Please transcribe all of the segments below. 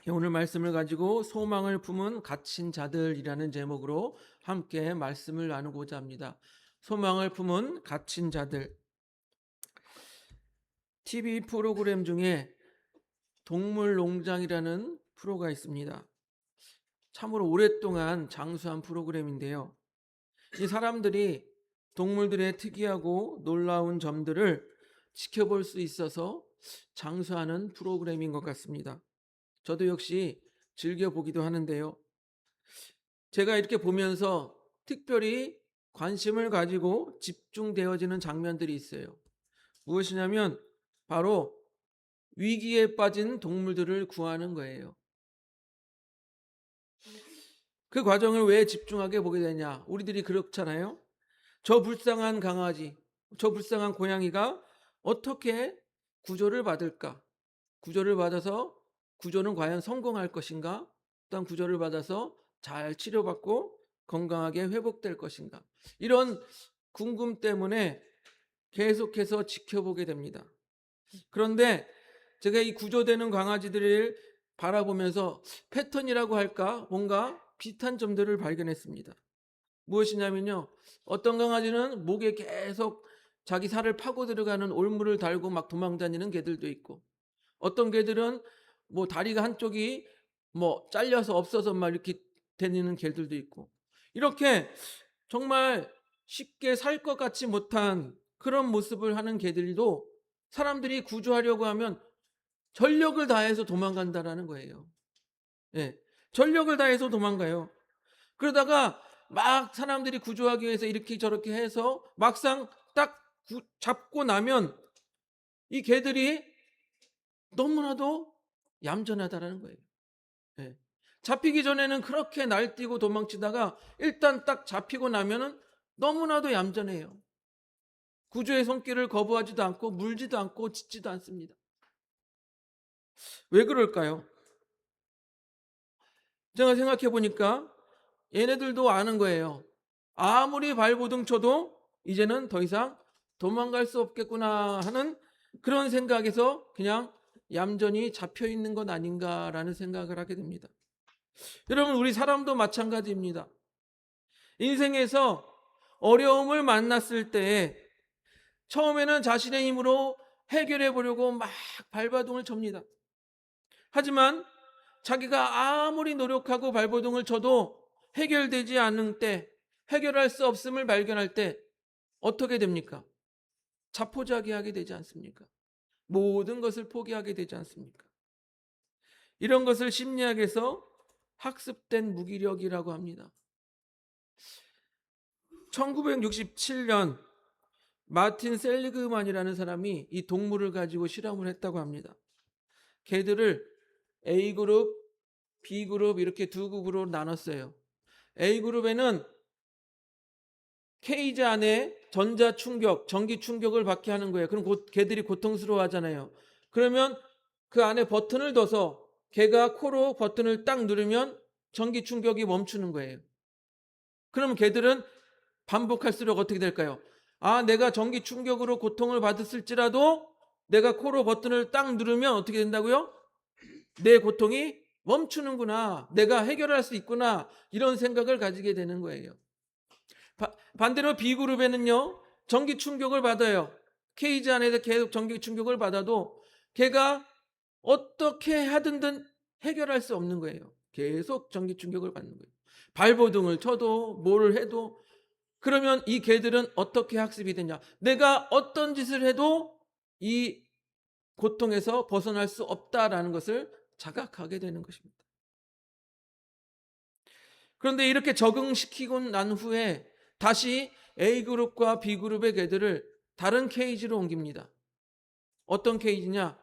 오늘 말씀을 가지고 소망을 품은 갇힌 자들이라는 제목으로 함께 말씀을 나누고자 합니다. 소망을 품은 갇힌 자들. TV 프로그램 중에 동물농장이라는 프로가 있습니다. 참으로 오랫동안 장수한 프로그램인데요. 이 사람들이 동물들의 특이하고 놀라운 점들을 지켜볼 수 있어서 장수하는 프로그램인 것 같습니다. 저도 역시 즐겨보기도 하는데요. 제가 이렇게 보면서 특별히 관심을 가지고 집중되어지는 장면들이 있어요. 무엇이냐면 바로 위기에 빠진 동물들을 구하는 거예요. 그 과정을 왜 집중하게 보게 되냐? 우리들이 그렇잖아요. 저 불쌍한 강아지, 저 불쌍한 고양이가 어떻게 구조를 받을까? 구조를 받아서 구조는 과연 성공할 것인가? 또한 구조를 받아서 잘 치료받고 건강하게 회복될 것인가? 이런 궁금 때문에 계속해서 지켜보게 됩니다. 그런데 제가 이 구조되는 강아지들을 바라보면서 패턴이라고 할까? 뭔가 비슷한 점들을 발견했습니다. 무엇이냐면요. 어떤 강아지는 목에 계속 자기 살을 파고 들어가는 올무를 달고 막 도망다니는 개들도 있고, 어떤 개들은 뭐 다리가 한쪽이 뭐 잘려서 없어서 막 이렇게 다니는 개들도 있고, 이렇게 정말 쉽게 살 것 같지 못한 그런 모습을 하는 개들도 사람들이 구조하려고 하면 전력을 다해서 도망간다라는 거예요. 예. 전력을 다해서 도망가요. 그러다가 막 사람들이 구조하기 위해서 이렇게 저렇게 해서 막상 딱 잡고 나면 이 개들이 너무나도 얌전하다라는 거예요. 예. 잡히기 전에는 그렇게 날뛰고 도망치다가 일단 딱 잡히고 나면은 너무나도 얌전해요. 구조의 손길을 거부하지도 않고 물지도 않고 짖지도 않습니다. 왜 그럴까요? 제가 생각해 보니까 얘네들도 아는 거예요. 아무리 발버둥 쳐도 이제는 더 이상 도망갈 수 없겠구나 하는 그런 생각에서 그냥 얌전히 잡혀 있는 것 아닌가라는 생각을 하게 됩니다. 여러분, 우리 사람도 마찬가지입니다. 인생에서 어려움을 만났을 때 처음에는 자신의 힘으로 해결해 보려고 막 발버둥을 칩니다. 하지만 자기가 아무리 노력하고 발버둥을 쳐도 해결되지 않는 때, 해결할 수 없음을 발견할 때 어떻게 됩니까? 자포자기하게 되지 않습니까? 모든 것을 포기하게 되지 않습니까? 이런 것을 심리학에서 학습된 무기력이라고 합니다. 1967년 마틴 셀리그만이라는 사람이 이 동물을 가지고 실험을 했다고 합니다. 개들을 A그룹, B그룹 이렇게 두 그룹으로 나눴어요. A그룹에는 케이지 안에 전자 충격, 전기 충격을 받게 하는 거예요. 그럼 개들이 고통스러워 하잖아요. 그러면 그 안에 버튼을 둬서 개가 코로 버튼을 딱 누르면 전기 충격이 멈추는 거예요. 그러면 개들은 반복할수록 어떻게 될까요? 아, 내가 전기 충격으로 고통을 받았을지라도 내가 코로 버튼을 딱 누르면 어떻게 된다고요? 내 고통이 멈추는구나. 내가 해결할 수 있구나. 이런 생각을 가지게 되는 거예요. 반대로 B그룹에는요, 전기 충격을 받아요. 케이지 안에서 계속 전기 충격을 받아도 걔가 어떻게 하든 해결할 수 없는 거예요. 계속 전기 충격을 받는 거예요. 발버둥을 쳐도 뭘 해도. 그러면 이 개들은 어떻게 학습이 되냐? 내가 어떤 짓을 해도 이 고통에서 벗어날 수 없다라는 것을 자각하게 되는 것입니다. 그런데 이렇게 적응시키고 난 후에 다시 A그룹과 B그룹의 개들을 다른 케이지로 옮깁니다. 어떤 케이지냐?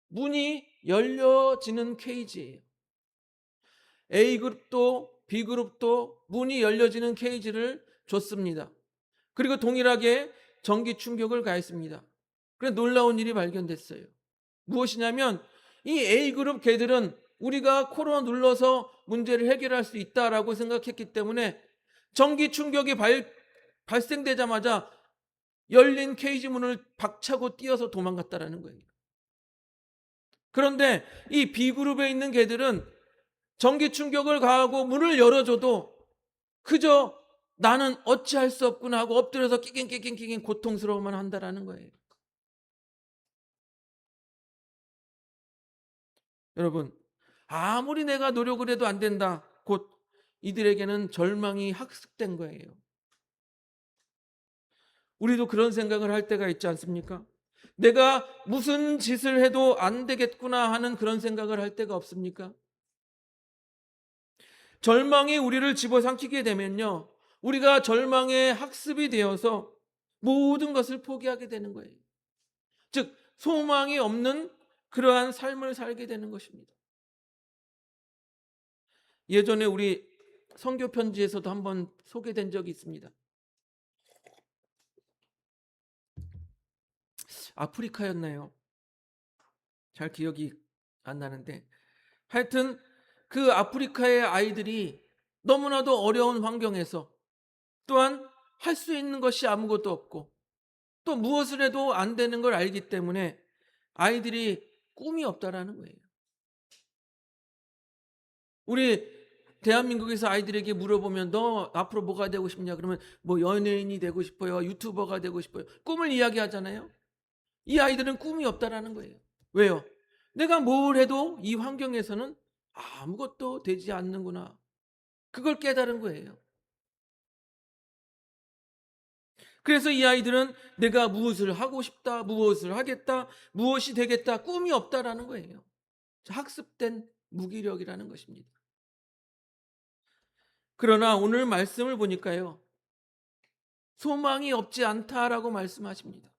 문이 열려지는 케이지예요. A그룹도 B그룹도 문이 열려지는 케이지를 줬습니다. 그리고 동일하게 전기 충격을 가했습니다. 그래서 놀라운 일이 발견됐어요. 무엇이냐면 이 A그룹 개들은 우리가 코로 눌러서 문제를 해결할 수 있다라고 생각했기 때문에 전기 충격이 발생되자마자 열린 케이지 문을 박차고 뛰어서 도망갔다라는 거예요. 그런데 이 B그룹에 있는 개들은 전기 충격을 가하고 문을 열어줘도 그저 나는 어찌할 수 없구나 하고 엎드려서 끼깅 고통스러워만 한다라는 거예요. 여러분, 아무리 내가 노력을 해도 안 된다. 곧 이들에게는 절망이 학습된 거예요. 우리도 그런 생각을 할 때가 있지 않습니까? 내가 무슨 짓을 해도 안 되겠구나 하는 그런 생각을 할 때가 없습니까? 절망이 우리를 집어삼키게 되면요, 우리가 절망의 학습이 되어서 모든 것을 포기하게 되는 거예요. 즉 소망이 없는 그러한 삶을 살게 되는 것입니다. 예전에 우리 선교 편지에서도 한번 소개된 적이 있습니다. 아프리카였나요? 잘 기억이 안 나는데, 하여튼 그 아프리카의 아이들이 너무나도 어려운 환경에서, 또한 할 수 있는 것이 아무것도 없고 또 무엇을 해도 안 되는 걸 알기 때문에 아이들이 꿈이 없다라는 거예요. 우리 대한민국에서 아이들에게 물어보면 너 앞으로 뭐가 되고 싶냐 그러면 뭐 연예인이 되고 싶어요, 유튜버가 되고 싶어요, 꿈을 이야기하잖아요. 이 아이들은 꿈이 없다라는 거예요. 왜요? 내가 뭘 해도 이 환경에서는 아무것도 되지 않는구나, 그걸 깨달은 거예요. 그래서 이 아이들은 내가 무엇을 하고 싶다, 무엇을 하겠다, 무엇이 되겠다, 꿈이 없다라는 거예요. 학습된 무기력이라는 것입니다. 그러나 오늘 말씀을 보니까요, 소망이 없지 않다라고 말씀하십니다.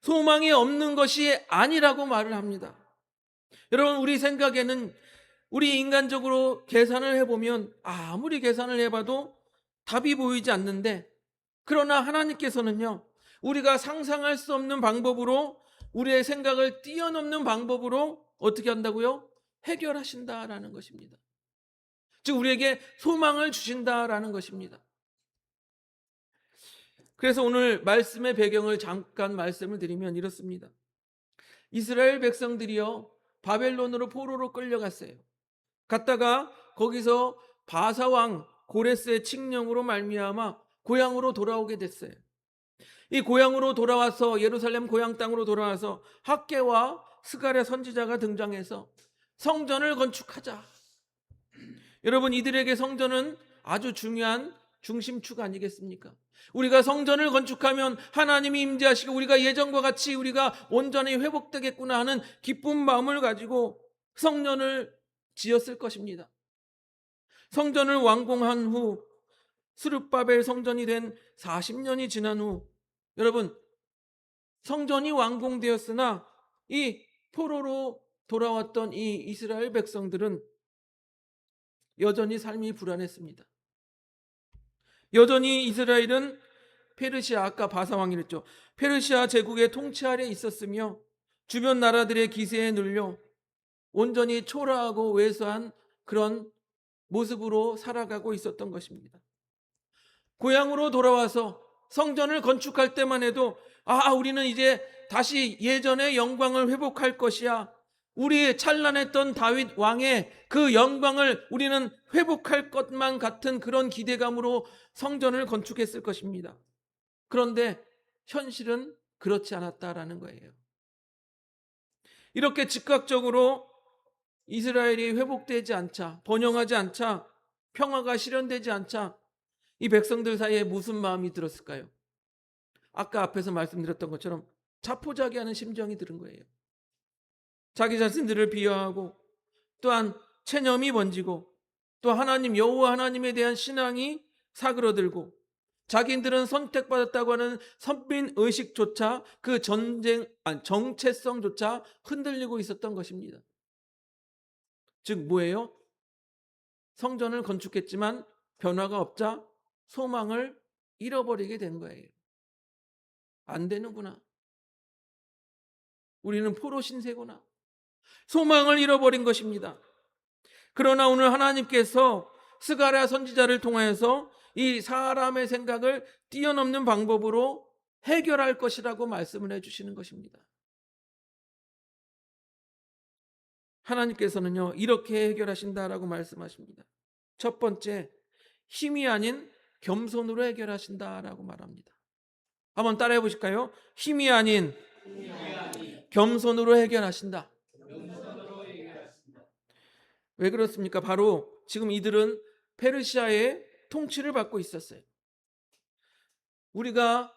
소망이 없는 것이 아니라고 말을 합니다. 여러분, 우리 생각에는, 우리 인간적으로 계산을 해보면 아무리 계산을 해봐도 답이 보이지 않는데, 그러나 하나님께서는요, 우리가 상상할 수 없는 방법으로, 우리의 생각을 뛰어넘는 방법으로 어떻게 한다고요? 해결하신다라는 것입니다. 즉 우리에게 소망을 주신다라는 것입니다. 그래서 오늘 말씀의 배경을 잠깐 말씀을 드리면 이렇습니다. 이스라엘 백성들이요, 바벨론으로 포로로 끌려갔어요. 갔다가 거기서 바사왕 고레스의 칙령으로 말미암아 고향으로 돌아오게 됐어요. 이 고향으로 돌아와서, 예루살렘 고향 땅으로 돌아와서 학개와 스가랴 선지자가 등장해서 성전을 건축하자. 여러분, 이들에게 성전은 아주 중요한 중심축 아니겠습니까? 우리가 성전을 건축하면 하나님이 임재하시고 우리가 예전과 같이 우리가 온전히 회복되겠구나 하는 기쁜 마음을 가지고 성전을 지었을 것입니다. 성전을 완공한 후, 스룹바벨 성전이 된 40년이 지난 후, 여러분, 성전이 완공되었으나 이 포로로 돌아왔던 이 이스라엘 백성들은 여전히 삶이 불안했습니다. 여전히 이스라엘은 페르시아, 아까 바사왕이랬죠, 페르시아 제국의 통치 아래 있었으며 주변 나라들의 기세에 눌려 온전히 초라하고 왜소한 그런 모습으로 살아가고 있었던 것입니다. 고향으로 돌아와서 성전을 건축할 때만 해도 우리는 이제 다시 예전의 영광을 회복할 것이야, 우리 찬란했던 다윗 왕의 그 영광을 우리는 회복할 것만 같은 그런 기대감으로 성전을 건축했을 것입니다. 그런데 현실은 그렇지 않았다라는 거예요. 이렇게 즉각적으로 이스라엘이 회복되지 않자, 번영하지 않자, 평화가 실현되지 않자 이 백성들 사이에 무슨 마음이 들었을까요? 아까 앞에서 말씀드렸던 것처럼 자포자기하는 심정이 들은 거예요. 자기 자신들을 비하하고, 또한 체념이 번지고, 또 하나님, 여호와 하나님에 대한 신앙이 사그러들고, 자기들은 선택받았다고 하는 선민 의식조차, 그 정체성조차 흔들리고 있었던 것입니다. 즉 뭐예요? 성전을 건축했지만 변화가 없자 소망을 잃어버리게 된 거예요. 안 되는구나, 우리는 포로 신세구나, 소망을 잃어버린 것입니다. 그러나 오늘 하나님께서 스가랴 선지자를 통하여서 이 사람의 생각을 뛰어넘는 방법으로 해결할 것이라고 말씀을 해주시는 것입니다. 하나님께서는요, 이렇게 해결하신다라고 말씀하십니다. 첫 번째, 힘이 아닌 겸손으로 해결하신다라고 말합니다. 한번 따라해 보실까요? 힘이 아닌 겸손으로 해결하신다. 왜 그렇습니까? 바로 지금 이들은 페르시아의 통치를 받고 있었어요. 우리가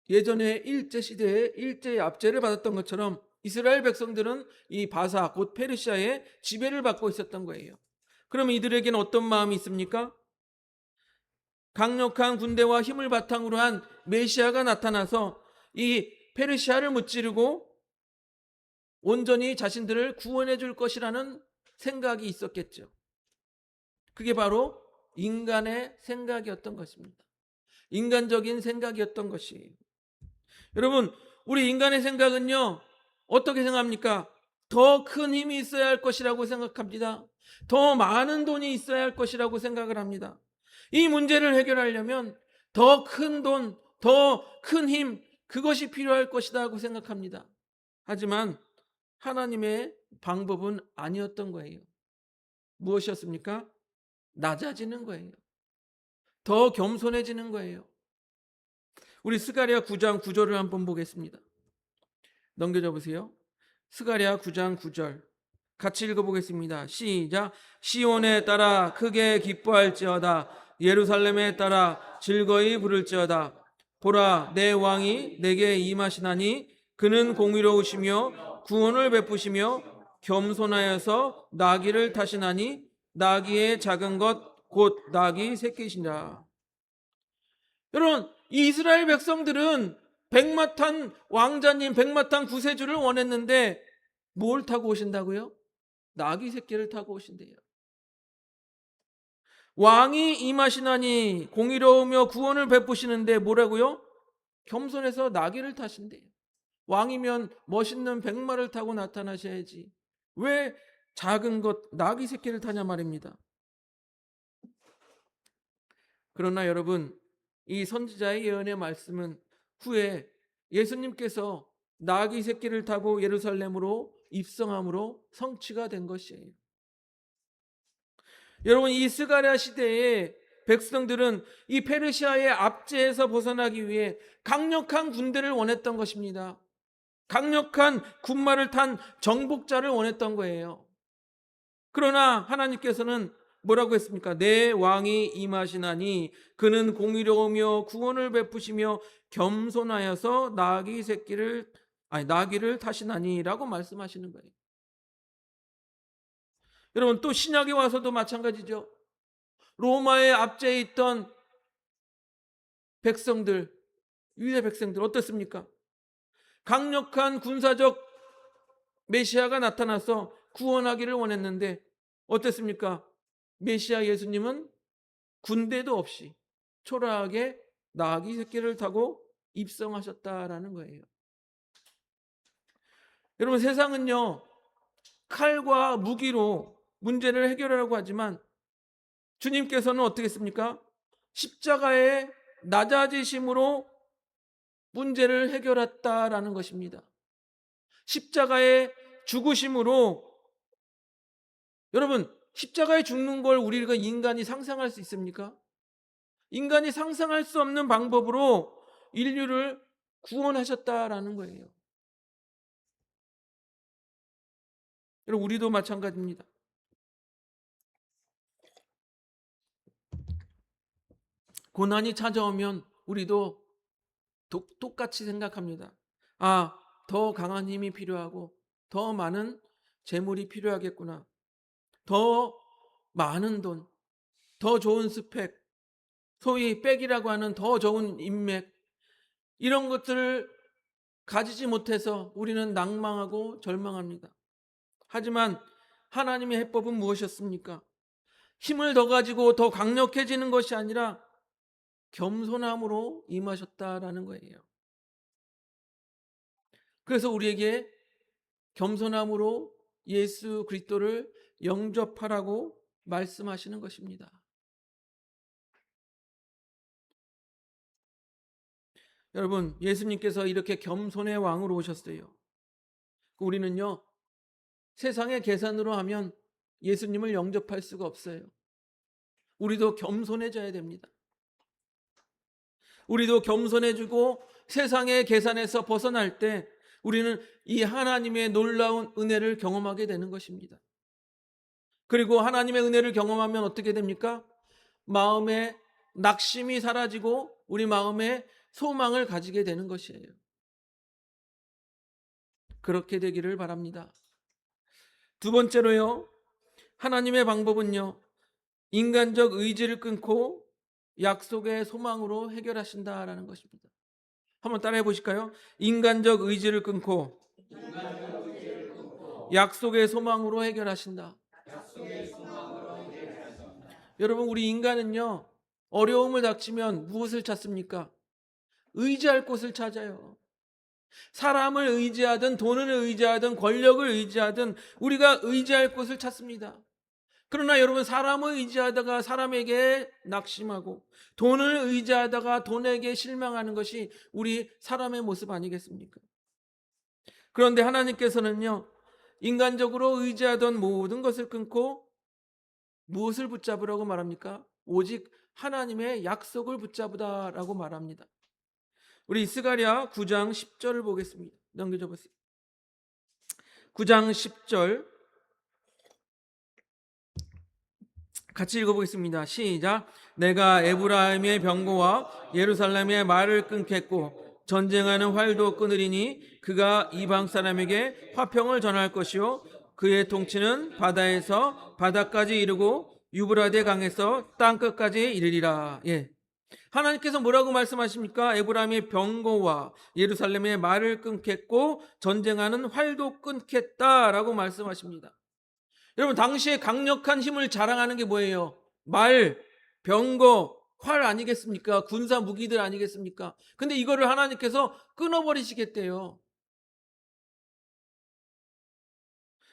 예전에 일제시대에 일제의 압제를 받았던 것처럼 이스라엘 백성들은 이 바사 곧 페르시아의 지배를 받고 있었던 거예요. 그럼 이들에게는 어떤 마음이 있습니까? 강력한 군대와 힘을 바탕으로 한 메시아가 나타나서 이 페르시아를 무찌르고 온전히 자신들을 구원해 줄 것이라는 생각이 있었겠죠. 그게 바로 인간의 생각이었던 것입니다. 인간적인 생각이었던 것이에요. 여러분, 우리 인간의 생각은요, 어떻게 생각합니까? 더 큰 힘이 있어야 할 것이라고 생각합니다. 더 많은 돈이 있어야 할 것이라고 생각을 합니다. 이 문제를 해결하려면 더 큰 돈, 더 큰 힘, 그것이 필요할 것이라고 생각합니다. 하지만 하나님의 방법은 아니었던 거예요. 무엇이었습니까? 낮아지는 거예요. 더 겸손해지는 거예요. 우리 스가랴 9장 9절을 한번 보겠습니다. 넘겨줘 보세요. 스가랴 9장 9절 같이 읽어보겠습니다. 시작. 시온에 따라 크게 기뻐할지어다. 예루살렘에 따라 즐거이 부를지어다. 보라, 내 왕이 내게 임하시나니 그는 공의로우시며 구원을 베푸시며 겸손하여서 나귀를 타시나니 나귀의 작은 것 곧 나귀 새끼시니라. 여러분, 이 이스라엘 백성들은 백마탄 왕자님, 백마탄 구세주를 원했는데 뭘 타고 오신다고요? 나귀 새끼를 타고 오신대요. 왕이 임하시나니 공의로우며 구원을 베푸시는데 뭐라고요? 겸손해서 나귀를 타신대요. 왕이면 멋있는 백마를 타고 나타나셔야지. 왜 작은 것 나귀 새끼를 타냐 말입니다. 그러나 여러분, 이 선지자의 예언의 말씀은 후에 예수님께서 나귀 새끼를 타고 예루살렘으로 입성함으로 성취가 된 것이에요. 여러분, 이 스가랴 시대에 백성들은 이 페르시아의 압제에서 벗어나기 위해 강력한 군대를 원했던 것입니다. 강력한 군마를 탄 정복자를 원했던 거예요. 그러나 하나님께서는 뭐라고 했습니까? 내 왕이 임하시나니 그는 공의로우며 구원을 베푸시며 겸손하여서 나귀를 타시나니라고 말씀하시는 거예요. 여러분, 또 신약에 와서도 마찬가지죠. 로마의 압제에 있던 백성들, 유대 백성들 어떻습니까? 강력한 군사적 메시아가 나타나서 구원하기를 원했는데 어땠습니까? 메시아 예수님은 군대도 없이 초라하게 나귀 새끼를 타고 입성하셨다라는 거예요. 여러분, 세상은요, 칼과 무기로 문제를 해결하려고 하지만 주님께서는 어떻게 했습니까? 십자가의 낮아지심으로 문제를 해결했다라는 것입니다. 십자가의 죽으심으로, 여러분, 십자가에 죽는 걸 우리가 인간이 상상할 수 있습니까? 인간이 상상할 수 없는 방법으로 인류를 구원하셨다라는 거예요. 여러분, 우리도 마찬가지입니다. 고난이 찾아오면 우리도 똑같이 생각합니다. 아, 더 강한 힘이 필요하고 더 많은 재물이 필요하겠구나. 더 많은 돈, 더 좋은 스펙, 소위 백이라고 하는 더 좋은 인맥, 이런 것들을 가지지 못해서 우리는 낭망하고 절망합니다. 하지만 하나님의 해법은 무엇이었습니까? 힘을 더 가지고 더 강력해지는 것이 아니라 겸손함으로 임하셨다라는 거예요. 그래서 우리에게 겸손함으로 예수 그리스도를 영접하라고 말씀하시는 것입니다. 여러분, 예수님께서 이렇게 겸손의 왕으로 오셨어요. 우리는요, 세상의 계산으로 하면 예수님을 영접할 수가 없어요. 우리도 겸손해져야 됩니다. 우리도 겸손해지고 세상의 계산에서 벗어날 때 우리는 이 하나님의 놀라운 은혜를 경험하게 되는 것입니다. 그리고 하나님의 은혜를 경험하면 어떻게 됩니까? 마음에 낙심이 사라지고 우리 마음에 소망을 가지게 되는 것이에요. 그렇게 되기를 바랍니다. 두 번째로요, 하나님의 방법은요, 인간적 의지를 끊고 약속의 소망으로 해결하신다라는 것입니다. 한번 따라해 보실까요? 인간적 의지를 끊고 약속의 소망으로 해결하신다. 여러분, 우리 인간은요, 어려움을 닥치면 무엇을 찾습니까? 의지할 곳을 찾아요. 사람을 의지하든 돈을 의지하든 권력을 의지하든 우리가 의지할 곳을 찾습니다. 그러나 여러분, 사람을 의지하다가 사람에게 낙심하고 돈을 의지하다가 돈에게 실망하는 것이 우리 사람의 모습 아니겠습니까? 그런데 하나님께서는요, 인간적으로 의지하던 모든 것을 끊고 무엇을 붙잡으라고 말합니까? 오직 하나님의 약속을 붙잡으다라고 말합니다. 우리 스가랴 9장 10절을 보겠습니다. 넘겨줘 보세요. 9장 10절 같이 읽어보겠습니다. 시작. 내가 에브라임의 병거와 예루살렘의 말을 끊겠고 전쟁하는 활도 끊으리니 그가 이방 사람에게 화평을 전할 것이요 그의 통치는 바다에서 바다까지 이르고 유브라데 강에서 땅끝까지 이르리라. 예. 하나님께서 뭐라고 말씀하십니까? 에브라임의 병거와 예루살렘의 말을 끊겠고 전쟁하는 활도 끊겠다라고 말씀하십니다. 여러분, 당시에 강력한 힘을 자랑하는 게 뭐예요? 말, 병거, 활 아니겠습니까? 군사 무기들 아니겠습니까? 근데 이거를 하나님께서 끊어버리시겠대요.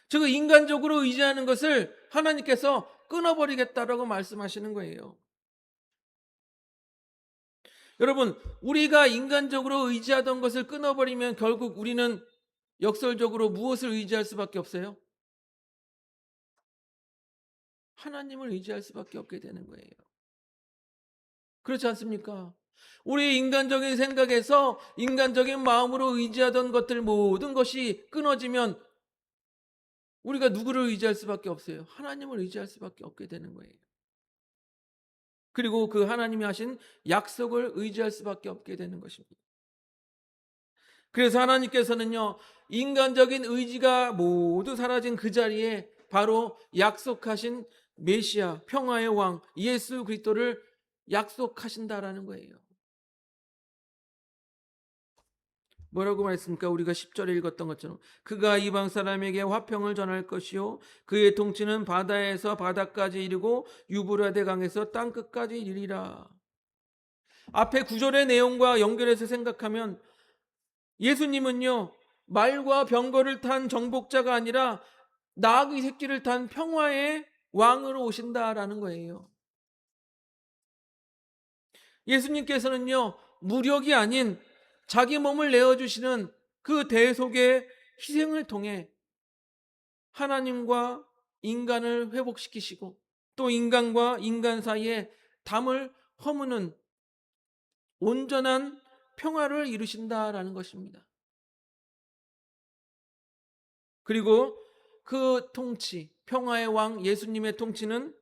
즉 인간적으로 의지하는 것을 하나님께서 끊어버리겠다라고 말씀하시는 거예요. 여러분, 우리가 인간적으로 의지하던 것을 끊어버리면 결국 우리는 역설적으로 무엇을 의지할 수밖에 없어요? 하나님을 의지할 수밖에 없게 되는 거예요. 그렇지 않습니까? 우리 인간적인 생각에서 인간적인 마음으로 의지하던 것들 모든 것이 끊어지면 우리가 누구를 의지할 수밖에 없어요? 하나님을 의지할 수밖에 없게 되는 거예요. 그리고 그 하나님이 하신 약속을 의지할 수밖에 없게 되는 것입니다. 그래서 하나님께서는요, 인간적인 의지가 모두 사라진 그 자리에 바로 약속하신 메시아, 평화의 왕, 예수 그리스도를 약속하신다라는 거예요. 뭐라고 말했습니까? 우리가 10절에 읽었던 것처럼 그가 이방 사람에게 화평을 전할 것이요 그의 통치는 바다에서 바다까지 이르고 유브라데 강에서 땅끝까지 이르리라. 앞에 구절의 내용과 연결해서 생각하면 예수님은요, 말과 병거를 탄 정복자가 아니라 나귀 새끼를 탄 평화의 왕으로 오신다라는 거예요. 예수님께서는요, 무력이 아닌 자기 몸을 내어주시는 그 대속의 희생을 통해 하나님과 인간을 회복시키시고 또 인간과 인간 사이에 담을 허무는 온전한 평화를 이루신다라는 것입니다. 그리고 그 통치, 평화의 왕 예수님의 통치는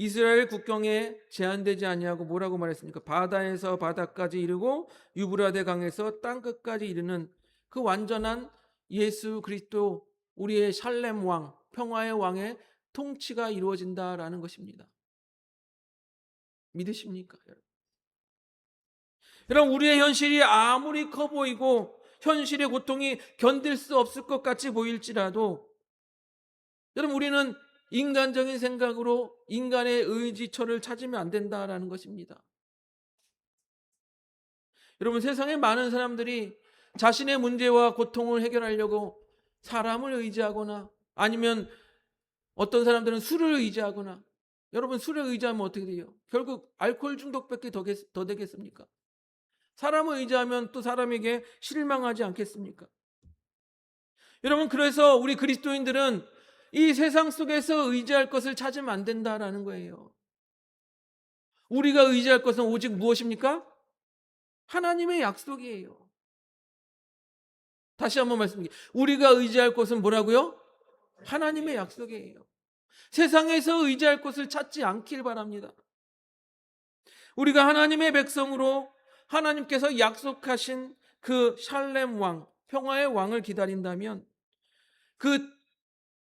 이스라엘 국경에 제한되지 아니하고 뭐라고 말했습니까? 바다에서 바다까지 이르고 유브라데 강에서 땅끝까지 이르는 그 완전한 예수 그리스도 우리의 샬렘 왕, 평화의 왕의 통치가 이루어진다라는 것입니다. 믿으십니까? 여러분, 우리의 현실이 아무리 커 보이고 현실의 고통이 견딜 수 없을 것 같이 보일지라도 여러분, 우리는 인간적인 생각으로 인간의 의지처를 찾으면 안 된다라는 것입니다. 여러분, 세상에 많은 사람들이 자신의 문제와 고통을 해결하려고 사람을 의지하거나 아니면 어떤 사람들은 술을 의지하거나 여러분, 술을 의지하면 어떻게 돼요? 결국 알코올 중독밖에 더 되겠습니까? 사람을 의지하면 또 사람에게 실망하지 않겠습니까? 여러분, 그래서 우리 그리스도인들은 이 세상 속에서 의지할 것을 찾으면 안 된다라는 거예요. 우리가 의지할 것은 오직 무엇입니까? 하나님의 약속이에요. 다시 한번 말씀드릴게요. 우리가 의지할 것은 뭐라고요? 하나님의 약속이에요. 세상에서 의지할 것을 찾지 않길 바랍니다. 우리가 하나님의 백성으로 하나님께서 약속하신 그 샬렘 왕, 평화의 왕을 기다린다면, 그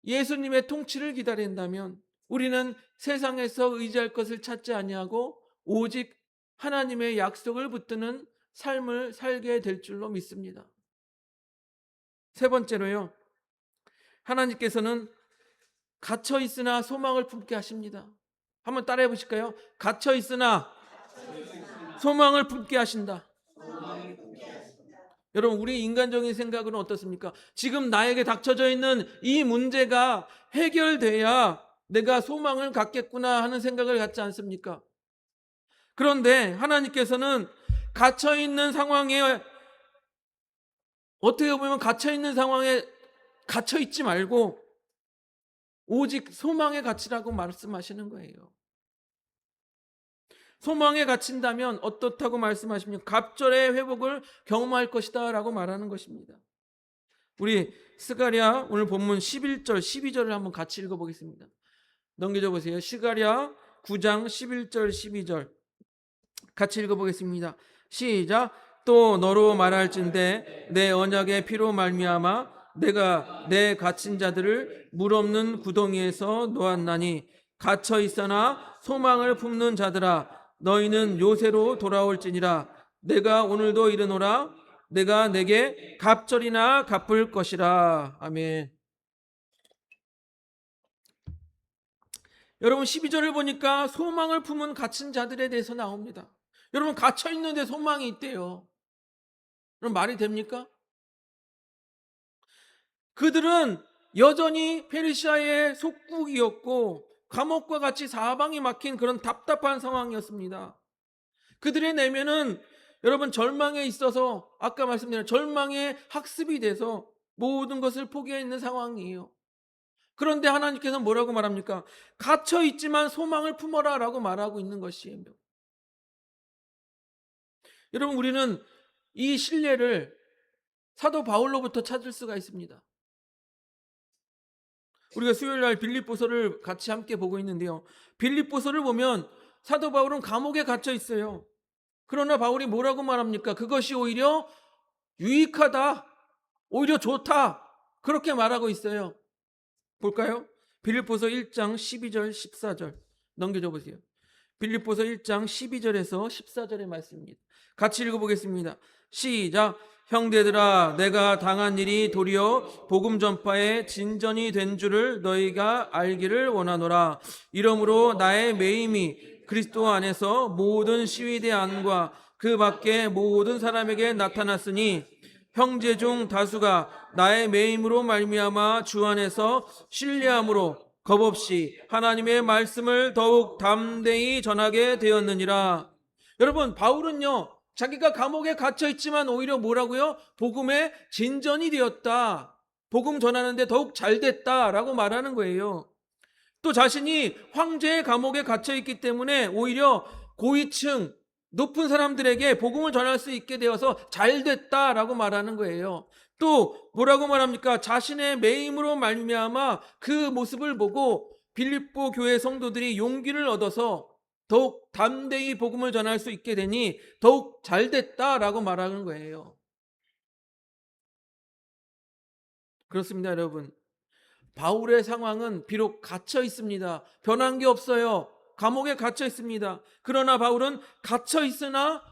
예수님의 통치를 기다린다면 우리는 세상에서 의지할 것을 찾지 아니하고 오직 하나님의 약속을 붙드는 삶을 살게 될 줄로 믿습니다. 세 번째로요, 하나님께서는 갇혀 있으나 소망을 품게 하십니다. 한번 따라해 보실까요? 갇혀 있으나 소망을 품게 하신다. 여러분, 우리 인간적인 생각은 어떻습니까? 지금 나에게 닥쳐져 있는 이 문제가 해결돼야 내가 소망을 갖겠구나 하는 생각을 갖지 않습니까? 그런데 하나님께서는 갇혀있는 상황에, 어떻게 보면 갇혀있는 상황에 갇혀있지 말고 오직 소망에 갇히라고 말씀하시는 거예요. 소망에 갇힌다면 어떻다고 말씀하십니까? 갑절의 회복을 경험할 것이다 라고 말하는 것입니다. 우리 스가랴 오늘 본문 11절 12절을 한번 같이 읽어보겠습니다. 넘겨줘 보세요. 스가랴 9장 11절 12절 같이 읽어보겠습니다. 시작. 또 너로 말할진대 내 언약의 피로 말미암아 내가 내 갇힌 자들을 물 없는 구덩이에서 놓았나니 갇혀 있으나 소망을 품는 자들아 너희는 요새로 돌아올지니라. 내가 오늘도 이르노라. 내가 내게 갑절이나 갚을 것이라. 아멘. 여러분, 12절을 보니까 소망을 품은 갇힌 자들에 대해서 나옵니다. 여러분, 갇혀 있는데 소망이 있대요. 그럼 말이 됩니까? 그들은 여전히 페르시아의 속국이었고 감옥과 같이 사방이 막힌 그런 답답한 상황이었습니다. 그들의 내면은 여러분 절망에 있어서, 아까 말씀드린 절망에 학습이 돼서 모든 것을 포기해 있는 상황이에요. 그런데 하나님께서 뭐라고 말합니까? 갇혀 있지만 소망을 품어라 라고 말하고 있는 것이에요. 여러분, 우리는 이 신뢰를 사도 바울로부터 찾을 수가 있습니다. 우리가 수요일 날 빌립보서를 같이 함께 보고 있는데요, 빌립보서를 보면 사도 바울은 감옥에 갇혀 있어요. 그러나 바울이 뭐라고 말합니까? 그것이 오히려 유익하다, 오히려 좋다, 그렇게 말하고 있어요. 볼까요? 빌립보서 1장 12절 14절 넘겨줘 보세요. 빌립보서 1장 12절에서 14절의 말씀입니다. 같이 읽어보겠습니다. 시작. 형제들아 내가 당한 일이 도리어 복음 전파에 진전이 된 줄을 너희가 알기를 원하노라. 이러므로 나의 매임이 그리스도 안에서 모든 시위대 안과 그 밖에 모든 사람에게 나타났으니 형제 중 다수가 나의 매임으로 말미암아 주 안에서 신뢰함으로 겁없이 하나님의 말씀을 더욱 담대히 전하게 되었느니라. 여러분, 바울은요 자기가 감옥에 갇혀 있지만 오히려 뭐라고요? 복음의 진전이 되었다, 복음 전하는데 더욱 잘 됐다라고 말하는 거예요. 또 자신이 황제의 감옥에 갇혀 있기 때문에 오히려 고위층 높은 사람들에게 복음을 전할 수 있게 되어서 잘 됐다라고 말하는 거예요. 또 뭐라고 말합니까? 자신의 매임으로 말미암아 그 모습을 보고 빌립보 교회 성도들이 용기를 얻어서 더욱 담대히 복음을 전할 수 있게 되니 더욱 잘 됐다라고 말하는 거예요. 그렇습니다, 여러분. 바울의 상황은 비록 갇혀 있습니다. 변한 게 없어요. 감옥에 갇혀 있습니다. 그러나 바울은 갇혀 있으나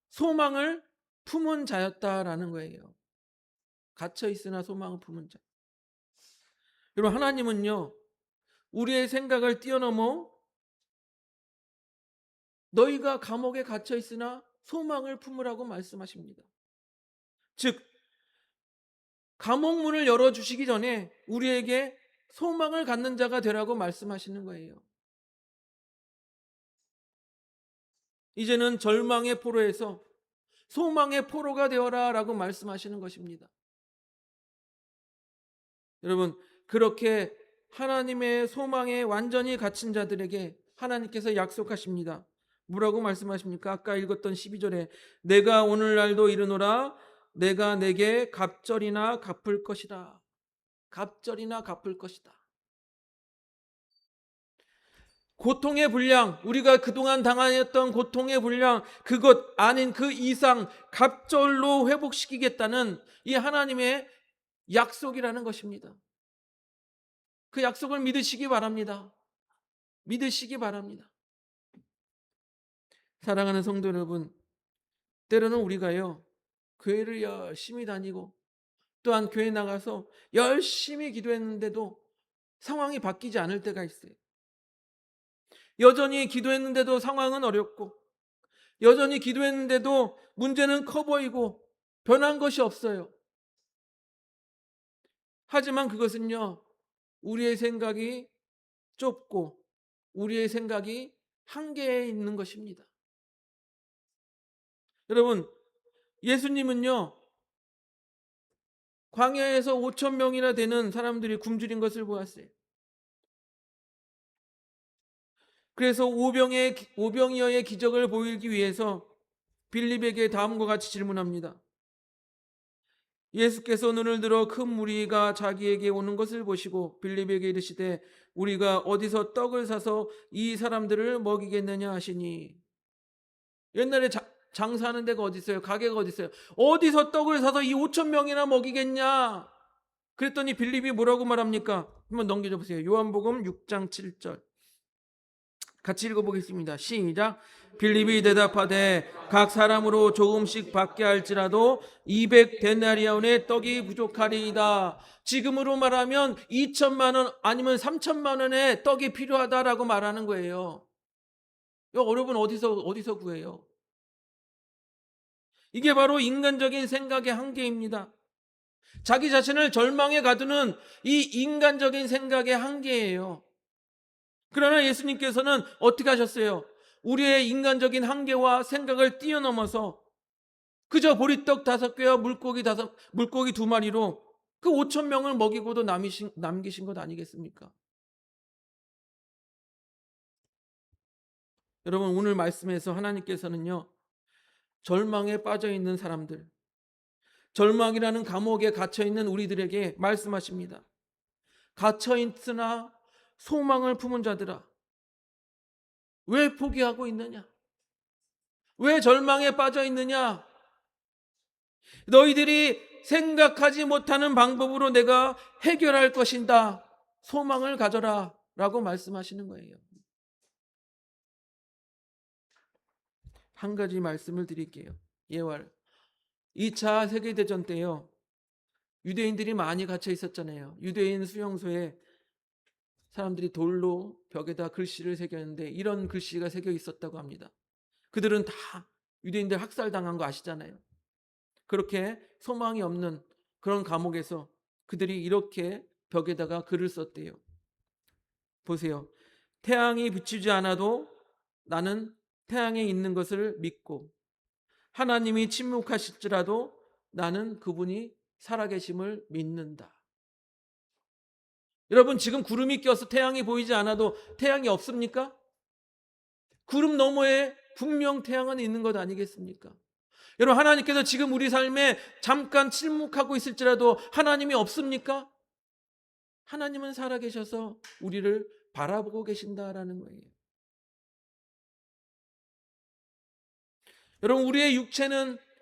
소망을 품은 자였다라는 거예요. 갇혀 있으나 소망을 품은 자. 여러분, 하나님은요 우리의 생각을 뛰어넘어 너희가 감옥에 갇혀 있으나 소망을 품으라고 말씀하십니다. 즉 감옥 문을 열어주시기 전에 우리에게 소망을 갖는 자가 되라고 말씀하시는 거예요. 이제는 절망의 포로에서 소망의 포로가 되어라 라고 말씀하시는 것입니다. 여러분, 그렇게 하나님의 소망에 완전히 갇힌 자들에게 하나님께서 약속하십니다. 뭐라고 말씀하십니까? 아까 읽었던 12절에 내가 오늘날도 이르노라 내가 내게 갑절이나 갚을 것이라. 갑절이나 갚을 것이다. 고통의 분량, 우리가 그동안 당하였던 고통의 분량, 그것 아닌 그 이상 갑절로 회복시키겠다는 이 하나님의 약속이라는 것입니다. 그 약속을 믿으시기 바랍니다. 믿으시기 바랍니다. 사랑하는 성도 여러분, 때로는 우리가요, 교회를 열심히 다니고 또한 교회 나가서 열심히 기도했는데도 상황이 바뀌지 않을 때가 있어요. 여전히 기도했는데도 상황은 어렵고 여전히 기도했는데도 문제는 커 보이고 변한 것이 없어요. 하지만 그것은요, 우리의 생각이 좁고 우리의 생각이 한계에 있는 것입니다. 여러분, 예수님은요, 광야에서 5천 명이나 되는 사람들이 굶주린 것을 보았어요. 그래서 오병이어의 기적을 보이기 위해서 빌립에게 다음과 같이 질문합니다. 예수께서 눈을 들어 큰 무리가 자기에게 오는 것을 보시고 빌립에게 이르시되 우리가 어디서 떡을 사서 이 사람들을 먹이겠느냐 하시니. 옛날에 장사하는 데가 어디 있어요? 가게가 어디 있어요? 어디서 떡을 사서 이 5천 명이나 먹이겠냐? 그랬더니 빌립이 뭐라고 말합니까? 한번 넘겨줘 보세요. 요한복음 6장 7절. 같이 읽어보겠습니다. 시작. 빌립이 대답하되 각 사람으로 조금씩 받게 할지라도 200데나리온의 떡이 부족하리이다. 지금으로 말하면 2천만 원 아니면 3천만 원의 떡이 필요하다라고 말하는 거예요. 여러분 어디서 구해요? 이게 바로 인간적인 생각의 한계입니다. 자기 자신을 절망에 가두는 이 인간적인 생각의 한계예요. 그러나 예수님께서는 어떻게 하셨어요? 우리의 인간적인 한계와 생각을 뛰어넘어서 그저 보리떡 5개와 물고기 2마리로 그 5천 명을 먹이고도 남기신 것 아니겠습니까? 여러분, 오늘 말씀에서 하나님께서는요, 절망에 빠져 있는 사람들, 절망이라는 감옥에 갇혀 있는 우리들에게 말씀하십니다. 갇혀 있으나 소망을 품은 자들아, 왜 포기하고 있느냐? 왜 절망에 빠져 있느냐? 너희들이 생각하지 못하는 방법으로 내가 해결할 것이다. 소망을 가져라 라고 말씀하시는 거예요. 한 가지 말씀을 드릴게요. 예활 2차 세계대전 때요, 유대인들이 많이 갇혀 있었잖아요. 유대인 수용소에 사람들이 돌로 벽에다 글씨를 새겼는데 이런 글씨가 새겨 있었다고 합니다. 그들은 다 유대인들 학살당한 거 아시잖아요. 그렇게 소망이 없는 그런 감옥에서 그들이 이렇게 벽에다가 글을 썼대요. 보세요. 태양이 비추지 않아도 나는 태양에 있는 것을 믿고 하나님이 침묵하실지라도 나는 그분이 살아계심을 믿는다. 여러분, 지금 구름이 껴서 태양이 보이지 않아도 태양이 없습니까? 구름 너머에 분명 태양은 있는 것 아니겠습니까? 여러분, 하나님께서 지금 우리 삶에 잠깐 침묵하고 있을지라도 하나님이 없습니까? 하나님은 살아계셔서 우리를 바라보고 계신다라는 거예요. 여러분,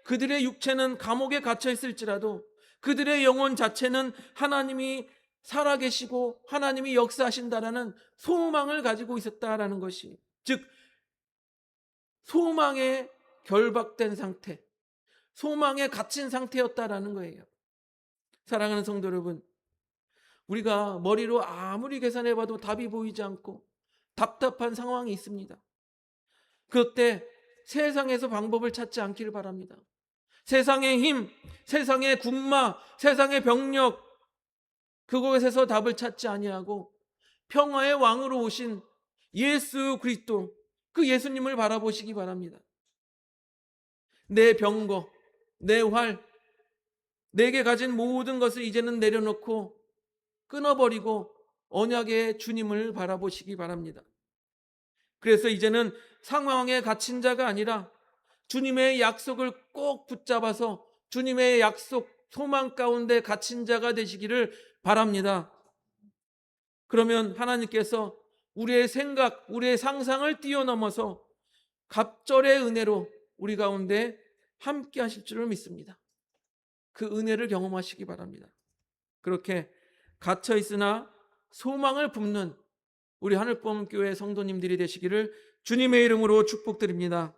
그들의 육체는 감옥에 갇혀 있을지라도 그들의 영혼 자체는 하나님이 살아계시고 하나님이 역사하신다라는 소망을 가지고 있었다라는 것이, 즉 소망에 결박된 상태, 소망에 갇힌 상태였다라는 거예요. 사랑하는 성도 여러분, 우리가 머리로 아무리 계산해봐도 답이 보이지 않고 답답한 상황이 있습니다. 그때 세상에서 방법을 찾지 않기를 바랍니다. 세상의 힘, 세상의 군마, 세상의 병력, 그곳에서 답을 찾지 아니하고 평화의 왕으로 오신 예수 그리스도, 그 예수님을 바라보시기 바랍니다. 내 병거, 내 활, 내게 가진 모든 것을 이제는 내려놓고 끊어버리고 언약의 주님을 바라보시기 바랍니다. 그래서 이제는 상황에 갇힌 자가 아니라 주님의 약속을 꼭 붙잡아서 주님의 약속, 소망 가운데 갇힌 자가 되시기를 바랍니다. 그러면 하나님께서 우리의 생각, 우리의 상상을 뛰어넘어서 갑절의 은혜로 우리 가운데 함께 하실 줄을 믿습니다. 그 은혜를 경험하시기 바랍니다. 그렇게 갇혀 있으나 소망을 품는 우리 하늘봄교회 성도님들이 되시기를 주님의 이름으로 축복드립니다.